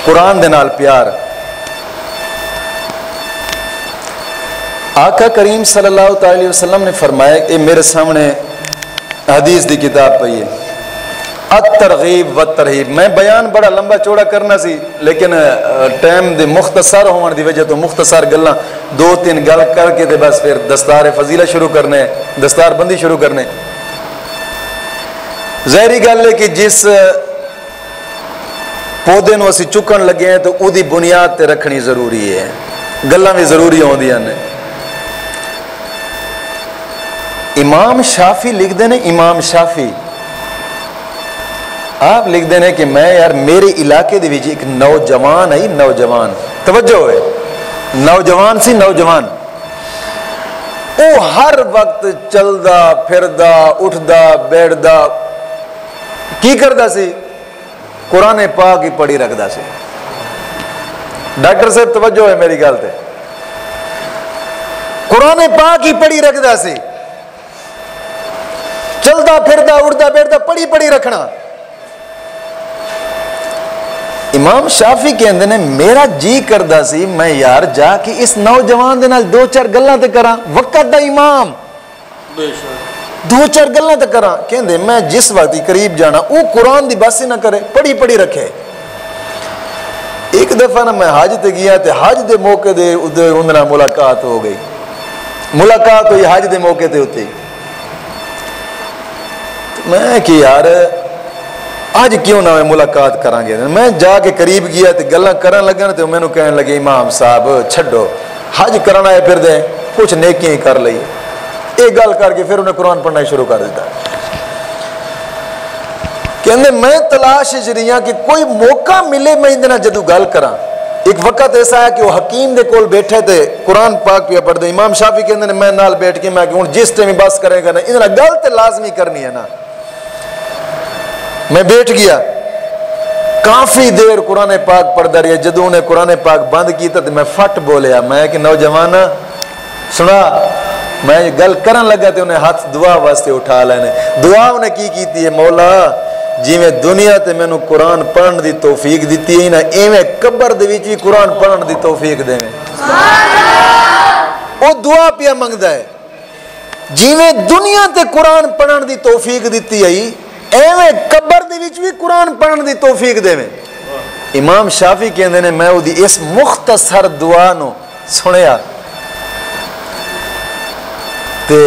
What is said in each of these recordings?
قرآن دے نال پیار. آقا کریم صلی اللہ تعالی وسلم نے فرمایا کہ میرے سامنے حدیث دی کتاب پئی ہے الترغیب والترہیب. میں بیان بڑا لمبا چوڑا کرنا سی لیکن ٹائم دے مختصر ہون دی وجہ تو مختصر گلاں دو تین گل کر کے تے بس پھر دستار فضیلت شروع کرنے, دستار بندی شروع کرنے. ظاہری گل ہے کہ جس پودے نو اسی چکن لگے ہیں تو او دی بنیاد تے رکھنی ضروری ہے, گلاں بھی ضروری ہوندیاں نے. امام شافی لکھ دے نے, امام شافی آپ لکھ دے نے کہ میں یار میرے علاقے دے وچ ایک نوجوان ہے, نوجوان توجہ ہے, نوجوان سی نوجوان, او ہر وقت چلدا پھردا اٹھدا بیٹھدا کی کردا سی, قرآن پاک ہی پڑھی رکھدا سی. ڈاکٹر صاحب توجہ ہے میری گل تے, قرآن پاک ہی پڑھی رکھدا سی, چلدا پھردا اٹھدا بیٹھدا پڑھی رکھنا. امام شافی کہندے نے میرا جی کردا سی میں یار جا کے اس نوجوان دے نال دو چار گلاں تے کراں, وقت دا امام دو چار گلاں تے کراں. کہندے میں جس وقت قریب جانا او قرآن دی بس ہی نہ کرے, پڑھی رکھے. ایک دفعہ نا میں حج تے گیا تے حج دے موقع دے اندر نال ملاقات ہو گئی, ملاقات ہوئی حج دے موقع تے ہوتی. میں کہ یار آج کیوں نہ ملاقات کران گے. میں جا کے قریب گیا تے گلاں کرن لگا تے مینوں کہن لگے امام صاحب چھڈو حج کرنا ہے پھر دے کچھ نیکیاں ہی کر لئی. ایک گل کر کے پھر انہیں قرآن پڑھنا شروع کر دیتا. کہندے میں تلاش جریاں کہ کوئی موقع ملے میں اندنا جدو گل کراں. ایک وقت ایسا ہے کہ وہ حکیم دے کول بیٹھے تھے قرآن پاک پہ پڑھ دے. امام شافی کہندے میں نال بیٹھ کے میں کہ جس ٹائم بس کرے گا نا اندنا گل تے لازمی کرنی ہے نا. میں بیٹھ گیا کافی دیر قرآن پاک پڑھدا رہیا. جدو انہیں قرآن پاک بند کیتا تو میں فٹ بولیا, میں کہ نوجوان سنا, میں گل کرن لگا تے انہیں ہاتھ دعا واسطے اٹھا لینے. دعا انہیں کی کیتی ہے, مولا جی میں دنیا تے مینوں قرآن پڑھن دی توفیق دیتی ہے نا ایویں قبر دے وچ بھی قرآن پڑھن دی توفیق دے. او دعا پیا منگدا ہے جی میں دنیا تے قرآن پڑھن دی توفیق دیتی ہے ایویں قبر دے وچ بھی قرآن پڑھن دی توفیق دے. امام شافی کہندے نے میں دی اس مختصر دعا نو سنیا تے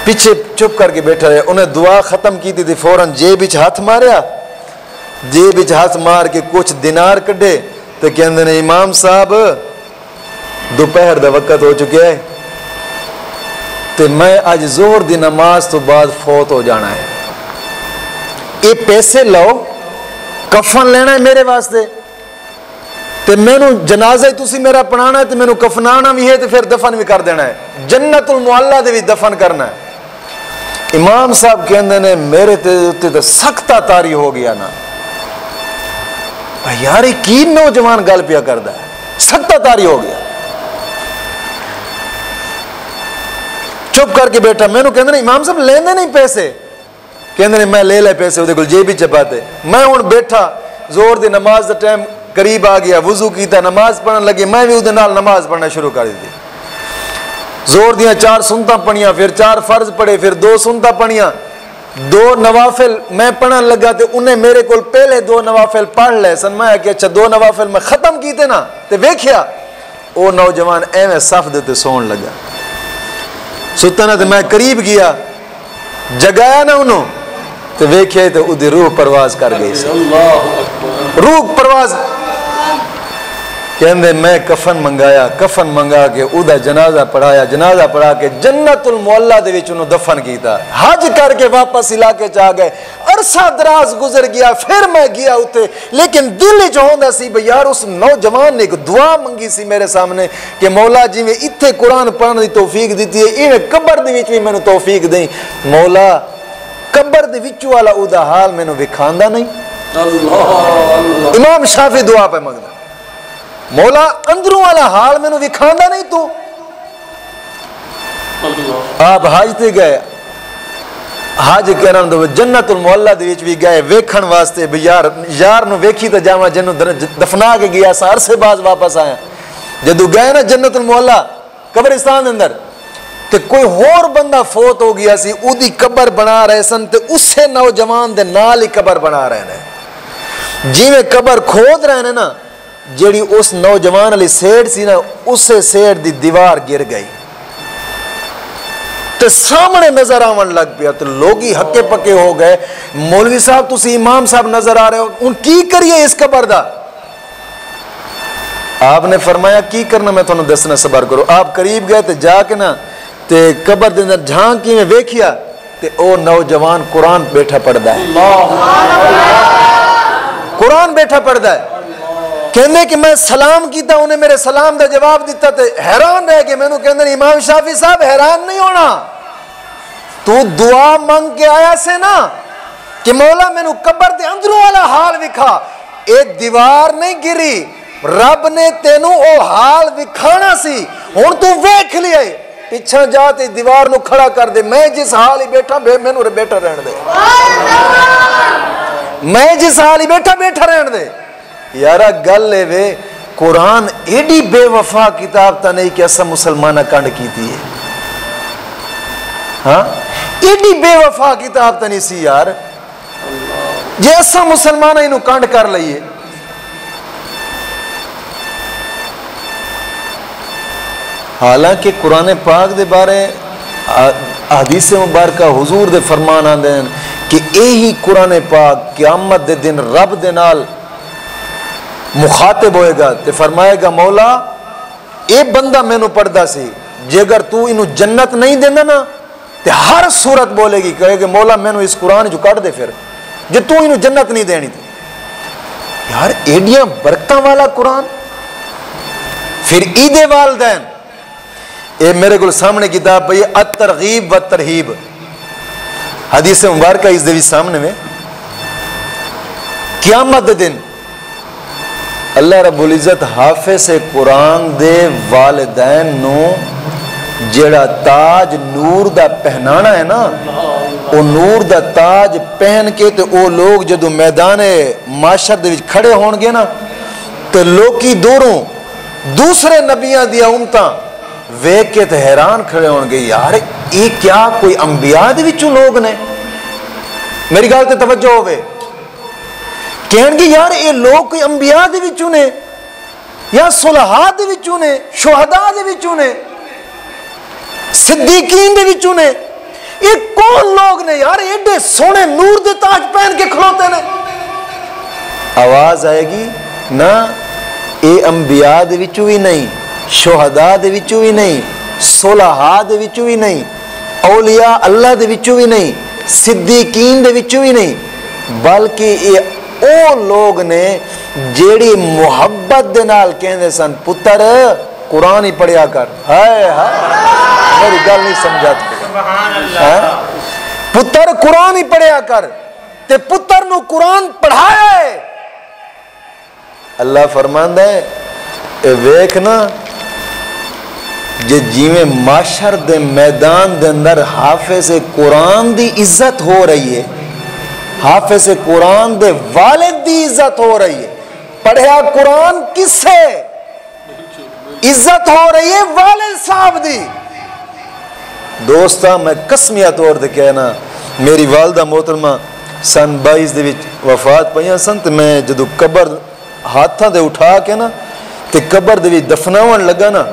پیچھے چپ کر کے بیٹھا رہے. انہیں دعا ختم کی تھی فوراً جیب وچ ہاتھ ماریا, جیب وچ ہاتھ مار کے کچھ دینار کڈے تے کہندے نے امام صاحب دوپہر دا وقت ہو چکا ہے تے میں اج ظہر دی نماز تو بعد فوت ہو جانا ہے. یہ پیسے لو, کفن لینا ہے میرے واسطے تے مینوں جنازہ تسی میرا پڑھانا ہے تے مینوں کفنانا بھی ہے تے پھر دفن بھی کر دینا ہے, جنت المعلا دے بھی دفن کرنا ہے. امام صاحب کہندے نے میرے تے سخت تاری ہو گیا نا یار یہ کی نوجوان گل پیا کردا ہے, سخت تاری ہو گیا. چپ کر کے بیٹھا. مینوں کہندے نے امام صاحب لیندے نہیں پیسے, کہندے نے میں لے لے پیسے وہ جیب ہی چپاتے. میں ہوں بیٹھا زور دی نماز دا ٹائم قریب آ گیا, وضو کیتا نماز پڑھن لگے, میں بھی وہ نال نماز پڑھنا شروع کر دی. زور دیاں 4 سنتاں پڑھیاں, پھر 4 فرض پڑھے, پھر 2 سنتاں پڑھیاں, 2 نوافل میں پڑھن لگا تے انہیں میرے کول پہلے 2 نوافل پڑھ لے سن. میں کہ اچھا 2 نوافل میں ختم کیتے نا تے ویکھیا او نوجوان ایویں صف دے تے سون لگا. ستا نا تے میں قریب گیا جگایا نا انہوں تے ویکھے تے او دی روح پرواز کر گئی سی. روح پرواز کہندے میں کفن منگایا, کفن منگا کے او دا جنازہ پڑھایا, جنازہ پڑھا کے جنت المعلا دے وچ انہوں دفن کیتا. حج کر کے واپس علاقے چاہ گئے, عرصہ دراز گزر گیا, پھر میں گیا اتے, لیکن دل جو ہوندا سی بھئی یار اس نوجوان نے ایک دعا منگی سی میرے سامنے کہ مولا جی میں اتھے قرآن پڑھنے دی توفیق دیتی ہے ایویں قبر دی وچ بھی مینوں توفیق دیں. مولا قبر دے وچ والا او دا حال مینوں وکھاندا نہیں. امام شافی دعا پہ منگدا مولا اندروں والا حال مینوں وکھاندا نہیں تو. آپ حج تے گئے حج کرن دو جنت المعلا دے وچ بھی گئے ویکھن واسطے بھی یار نو ویکھی تے جاواں جنوں دفنا کے گیا سا عرصے بعد واپس آیا جدو گئے نا جنت المعلا قبرستان اندر تے کوئی اور بندہ فوت ہو گیا سی او دی قبر بنا رہے سن تے اسے نوجوان دے نال ہی قبر بنا رہے نے جی میں قبر کھود رہے نے نا جیڑی اس نوجوان علی سیڑ سی نا اسے سیڑ دی دیوار گر گئی تے سامنے نظر آون لگ پیا تو لوگی ہکے پکے ہو گئے مولوی صاحب تسی امام صاحب نظر آ رہے ہو ان کی کریے اس قبر دا آپ نے فرمایا کی کرنا میں تھانوں دسنا صبر کرو آپ قریب گئے تے جا کے نا تے قبر دے اندر جھانکی میں ویکھیا تے او نوجوان قرآن بیٹھا پڑھدا ہے قرآن بیٹھا پڑھدا ہے کہنے کہ میں سلام کیتا انہیں میرے سلام دا جواب دیتا تے حیران رہ کے میں نے کہنے امام شافعی صاحب حیران نہیں ہونا تو دعا منگ کے آیا سے نا کہ مولا میں نے قبر دے اندروں والا حال وکھا اے دیوار نہیں گری رب نے تینوں او حال وکھانا سی ہن تو ویکھ لیا پیچھا جاتے دیوار نو کھڑا کر دے میں جس حال ہی بیٹھا میں نو بیٹھا رہن دے میں جس حال ہی بیٹھا رہن دے یارا گل لے وے قرآن ایڈی بے وفا کتاب تا نہیں کہ ایسا مسلمانہ کانڈ کیتی ہے ہاں ایڈی بے وفا کتاب تا نہیں سی یار جے ایسا مسلمانہ انہوں کانڈ کر لئیے حالانکہ قرآن پاک دے بارے حدیث مبارکہ حضور دے فرمان آندے ہیں کہ یہی قرآن پاک قیامت دے دن رب دے نال مخاطب ہوئے گا تے فرمائے گا مولا اے بندہ میں نو پڑھدا سی جے اگر تو انہوں جنت نہیں دینا نا تے ہر صورت بولے گی کہے گا مولا میں نو اس قرآن جو کٹ دے پھر جے تو انہوں جنت نہیں دینی تھی یار ایڈیاں برکتاں والا قرآن پھر عید والدین اے میرے کو سامنے کتاب پہ یہ الترغیب و ترہیب حدیث مبارکہ اس دیوی سامنے میں قیامت دن اللہ رب العزت حافظ قرآن دے والدین نو جیڑا تاج نور دا پہنانا ہے نا او نور دا تاج پہن کے تے او لوگ جدو میدان معاشر دے وچ کھڑے ہون گے نا تے لوکی دوروں دوسرے نبیاں دیا امتاں ویک کے تے حیران کھڑے ہون گے یار یہ کیا کوئی انبیاء دے وچوں لوگ نے میری گل تے توجہ ہوئے کہن گے یار یہ لوگ کوئی انبیاء دے وچوں نے یا صلحاء دے وچوں نے شہداء دے وچوں نے صدیقین دے وچوں نے یہ کون لوگ نے یار ایڈے سونے نور دے تاج پہن کے کھلوتے نے آواز آئے گی نا اے انبیاء دے وچوں بھی نہیں شہداء دے وچوں بھی نہیں صلحاء دے وچوں بھی نہیں اولیاء اللہ دے وچوں بھی نہیں صدیقین دے وچوں بھی نہیں بلکہ یہ او لوگ نے جیڑی محبت دے نال کہندے سن پتر قرآن ہی پڑھیا کر ہائے ہائے میری گل نہیں سمجھا پتر قرآن ہی پڑھیا کر تے پتر نو قرآن پڑھایا ہے اللہ فرماندا ہے اے ویکھ نا جے جیویں معاشر دے میدان دے اندر حافظ قرآن دی عزت ہو رہی ہے حافظ قرآن دے والد دی عزت ہو رہی ہے پڑھیا قرآن کس سے عزت ہو رہی ہے والد صاحب دی دوستا میں قسمیہ طور دے کہنا میری والدہ محترمہ سن 22 دے وچ وفات پئیاں سن تے میں جدو قبر ہاتھاں دے اٹھا کے نا تے قبر دے وچ دفناون لگا نا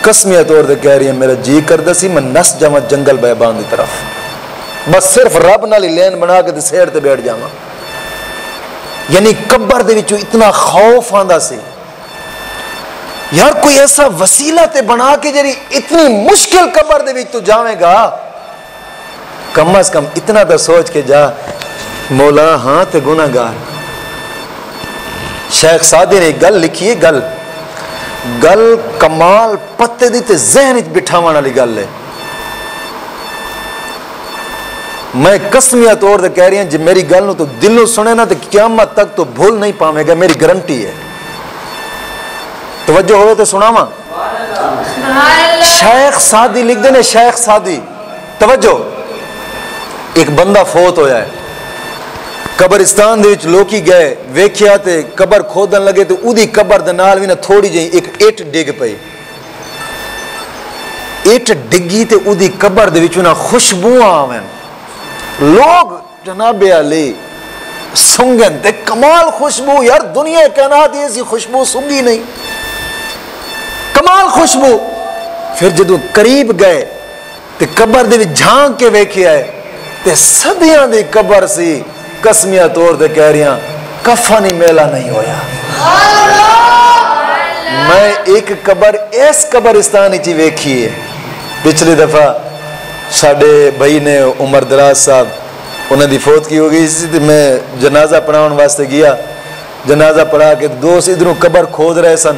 قسمیہ طور دے کہہ رہی ہے میرا جی کردا سی میں نس جاواں جنگل بیابان دی طرف بس صرف رب نال لین بنا کے سیڑ تے بیٹھ جاواں یعنی قبر دے وچوں اتنا خوف آندا سی یار کوئی ایسا وسیلہ تے بنا کے جڑی اتنی مشکل قبر دے وچ تو جاویں گا کم از کم اتنا تو سوچ کے جا مولا ہاں تے گناہگار شیخ سعدی نے گل لکھی ہے گل کمال پتے دی تے ذہن وچ بٹھاون والی گل ہے میں قسمیہ طور دے کہہ رہی ہیں جی میری گل نو تو دلوں سنے نا تو قیامت تک تو بھول نہیں پاویں گا میری گارنٹی ہے توجہ ہوئے تو سناواں شیخ سعدی لکھ دینے شیخ سعدی توجہ ایک بندہ فوت ہویا ہے, قبرستان دے وچ لوکی گئے, ویکھیا تے قبر کھودن لگے تے اودی قبر دے نال وی نہ تھوڑی جہی ایک اٹ ڈگ پئی, اٹ ڈگی تے اودی قبر دے وچوں نہ خوشبو آویں, لوگ جناب علی سنگن تے کمال خوشبو, یار دنیا کائنات ایسی خوشبو سنگی نہیں, کمال خوشبو. پھر جدوں قریب گئے تے قبر دے وچ جھانک کے ویکھیا ہے تے صدیاں دی قبر سی, قسمیاں طور تے کہہ رہیاں کفن ہی میلا نہیں ہویا. میں ایک قبر اس قبرستان وچ ویکھی ہے, پچھلی دفعہ ساڈے بھائی نے عمر دراز صاحب انہوں دی فوت کی ہو گئی سی, تے میں جنازہ پڑھاؤن واسطے گیا, جنازہ پڑھا کے دوست ادھروں قبر کھود رہے سن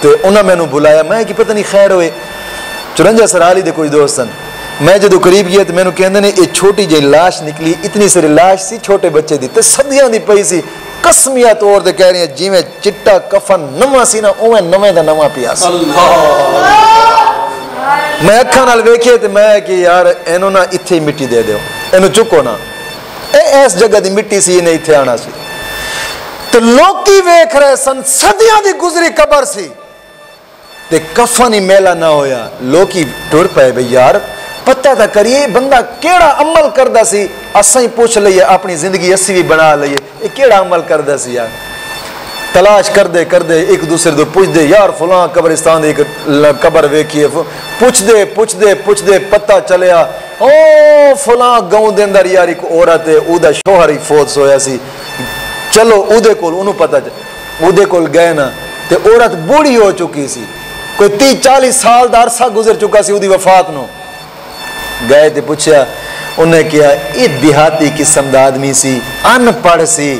تے انہوں میں نے بلایا, میں کہ پتہ نہیں خیر ہوئے, 54 سرالی دے کوئی دوست سن. میں جدو قریب گیا تو میں نے کہندے نے یہ چھوٹی جی لاش نکلی, اتنی ساری لاش سی چھوٹے بچے دی تے صدیاں دی پئی سی, قسمیہ طور تے کہہ رہی ہیں جویں چٹا کفن نواں سی نا اوویں نویں دا نواں پیا سی. میں اکھاں نال ویکھے تے میں کہ یار اینو نا اتھے مٹی دے دیو, اینو چکو نا, اس جگہ دی مٹی سی نہیں اتھے آنا سی. تے لوکی ویکھ رہے سن, صدیاں دی گزری قبر سی تے کفن ہی میلا نہ ہویا. لوکی ٹر پئے بھئی یار پتہ تھا کریے بندہ کیڑا عمل کردہ سی, اساں ہی پوچھ لئیے اپنی زندگی اسی بھی بنا لئیے یہ کیڑا عمل کردہ سی. یار تلاش کر دے ایک دوسرے تو پوچھ دے, یار فلاں قبرستان دے ایک قبر ویکھیے, پوچھ دے پتہ چلیا او فلاں گاؤں دے اندر یار ایک عورت ہے, او دا شوہر ہی فوت سویا سی, چلو او دے کول انہوں پتہ او دے کول گئے نا تے عورت بوڑھی ہو چکی سی, کوئی 30-40 سال دا عرصہ گزر چکا سی او دی وفات نو. گئے تے پوچھا, انہیں کیا یہ دیہاتی قسم دا آدمی سی, ان پڑھ سی,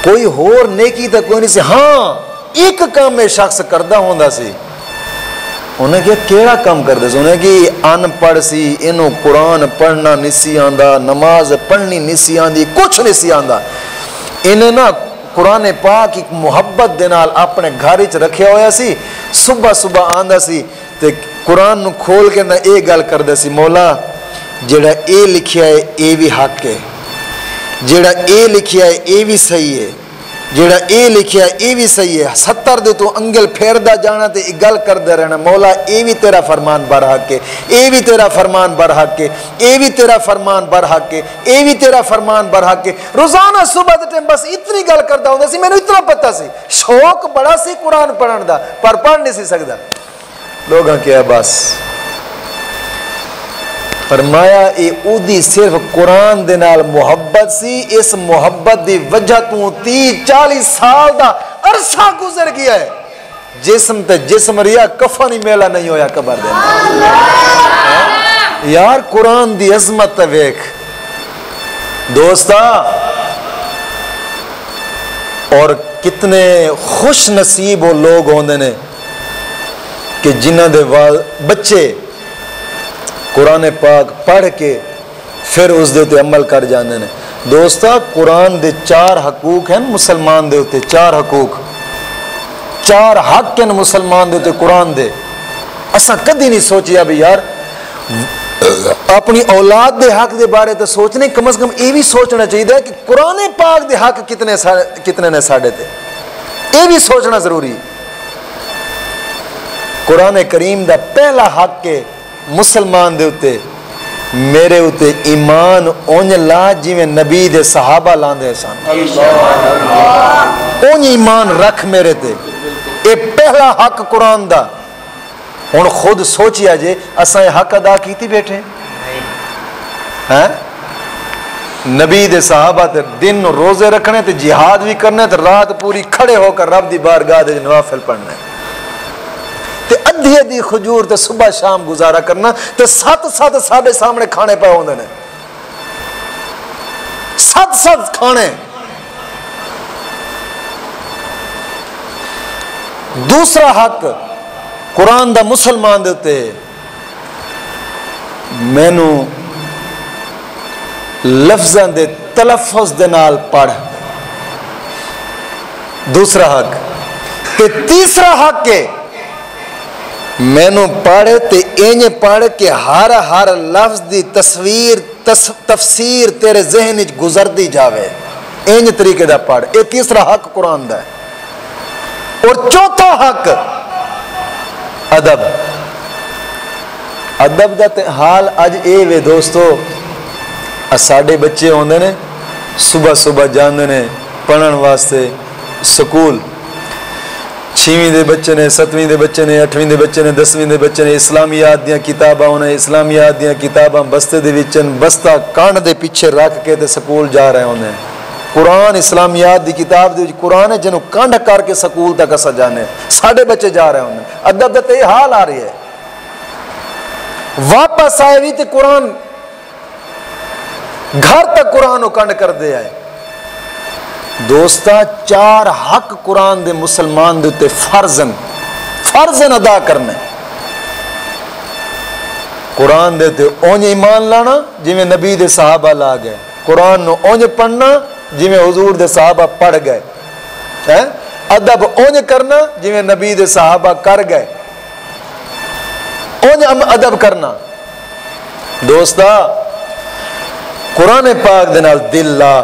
کوئی ہور نیکی تا کوئی نہیں سی, ہاں ایک کام میں شخص کردہ ہوندا سی. انہیں کیا کیڑا کام کردہ سی؟ انہیں کہ ان پڑھ سی, انہوں قرآن پڑھنا نسی آندہ, نماز پڑھنی نسی آندی, کچھ نسی آندہ. انہیں نا قرآن پاک ایک محبت دینال اپنے گھارچ رکھے ہویا سی, صبح آندہ سی تے قرآن نو کھول کے نا اے گل کر دے سی, مولا جیڑا اے لکھیا ہے اے بھی حق ہے, جیڑا اے لکھیا ہے اے بھی صحیح ہے, جیڑا اے لکھیا ہے اے بھی صحیح ہے. 70 دے تو انگل پھیردہ جانا تے گل کر دے رہنا, مولا اے بھی تیرا فرمان برحق ہے, اے بھی تیرا فرمان برحق ہے, اے بھی تیرا فرمان برحق ہے, اے بھی تیرا فرمان برحق ہے. روزانہ صبح دے ٹائم بس اتنی گل کردا ہوندا سی, مینوں اتنا پتہ سی, شوق بڑا سی قرآن پڑھن دا پر پڑھ نہیں سی سکدا. لوگاں کیا بس فرمایا اے اودی صرف قرآن دے نال محبت سی, اس محبت دی وجہ تو 30-40 سال دا عرصہ گزر گیا ہے, جسم تے جسم ریا کفن ہی میلا نہیں ہویا قبر دے. یار قرآن دی عظمت تے ویکھ دوستا, اور کتنے خوش نصیب وہ لوگ ہوندے نے کہ جنہ دے بچے قرآن پاک پڑھ کے پھر اس دے تے عمل کر جاندے نے. دوستا قرآن دے 4 حقوق ہیں مسلمان دے تے, 4 حقوق, 4 حق ہیں مسلمان دے تے قرآن دے. اساں کدی نہیں سوچیا بھی یار اپنی اولاد دے حق دے بارے تے سوچنے, کم از کم یہ بھی سوچنا چاہیے کہ قرآن پاک دے حق کتنے نے ساڑھے تے, یہ بھی سوچنا ضروری. قرآن کریم دا پہلا حق کے مسلمان دے اتے, میرے اتے ایمان اونج لا جی میں نبی دے صحابہ لاندے سان, اونج ایمان رکھ میرے تے, اے پہلا حق قرآن دا. ہن خود سوچیا جے اساں یہ حق ادا کیتی بیٹھے ہیں, نبی دے صحابہ تے دن روزے رکھنے تے جہاد بھی کرنے تے رات پوری کھڑے ہو کر رب دی بارگاہ دے نوافل پڑھنے تے ادھی خجور تے صبح شام گزارا کرنا تے 7 ساڈے سامنے کھانے پہ ہوندے نے, 7 کھانے. دوسرا حق قرآن دا مسلمان دیتے, مینو لفظاں دے تلفظ دے نال پڑھ, دوسرا حق. تے تیسرا حق کے مینو پڑھ تے اینج پڑھ کہ ہر لفظ دی تصویر تفسیر تیرے ذہن وچ گزردی جاوے، انج طریقے دا پڑھ۔ یہ تیسرا حق قرآن دا ہے۔ اور چوتھا حق ادب۔ ادب دا تے حال اج اے وے دوستو، ساڈے بچے ہوندے نے صبح صبح جاندے نے پڑھن واسطے سکول، 6ویں دے بچے نے، 7ویں دے بچے نے، 8ویں دے بچے نے، 10ویں دے بچے نے، اسلامیات دیاں کتاباں انہیں اسلامیات دیاں کتاباں بستے دے وچن بستہ کانڈ دے پیچھے رکھ کے تے سکول جا رہے ہوندے ہیں۔ قرآن اسلامیات دی کتاب دے وچ قرآن ہے جنوں کانڈ کر کے سکول تک اسا جانے، ساڈے بچے جا رہے ہوندے ہیں۔ ادب دا تے حال آ رہی ہے، واپس آئے بھی تے قرآن گھر تک قرآن کو کنڈ کر دے آئے۔ دوستا 4 حق قرآن دے مسلمان دے تے فرضن ادا کرنے۔ قرآن دے تے اونج ایمان لانا جی میں نبی دے صحابہ لا گئے، قرآن نو اونج پڑھنا جی میں حضور دے صحابہ پڑھ گئے، ادب اونج کرنا جی میں نبی دے صحابہ کر گئے، اونج ادب کرنا۔ دوستا قرآن پاک دے نال دل لا،